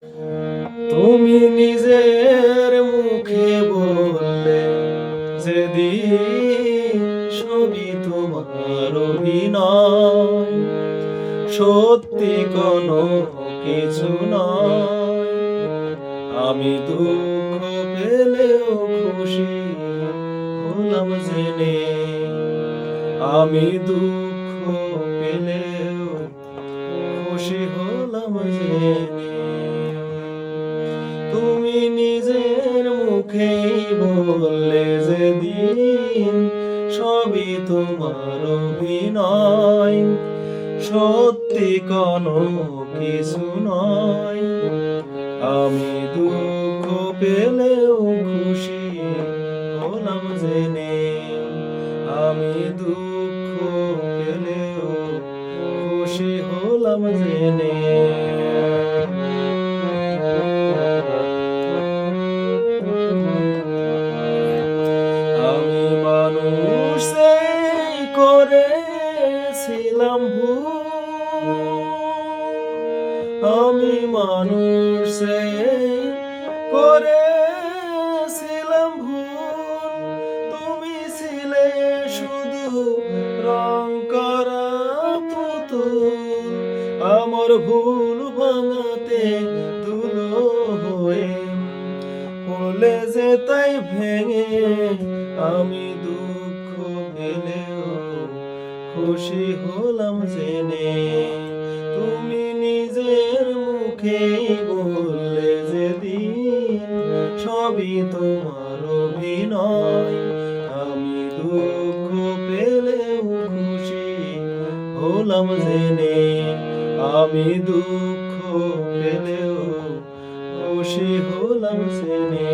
তুমি নিজের মুখে বললে যেদিন সবই তোমার অভিনয়, সত্যি কোনো কিছু নয়। আমি দুঃখ পেলেও খুশি হলাম জেনে, আমি দুঃখ পেলেও খুশি হলাম জেনে। তুমি নিজের মুখেই বললে যেদিন সবই তোমার অভিনয়, সত্যি কোনো কিছু নয়। আমি দুঃখ পেলেও খুশি হলাম জেনে, আমি দুঃখ পেলেও খুশি হলাম জেনে। আমি মানুষ করেছিলাম ভুল, আমি মানুষ করেছিলাম ভুল। তুমি ছিলে শুধু রং করা পুতুল, আমার ভুল ভাঙাতে ধুলো হয়ে পড়লে যে তাই ভেঙে। আমি দুঃখ পেলেও খুশি হলাম জেনে, তুমি নিজের মুখেই বললে যেদিন সবই তোমার অভিনয়। আমি দুঃখ পেলেও খুশি হলাম জেনে, আমি দুঃখ পেলেও খুশি হলাম জেনে।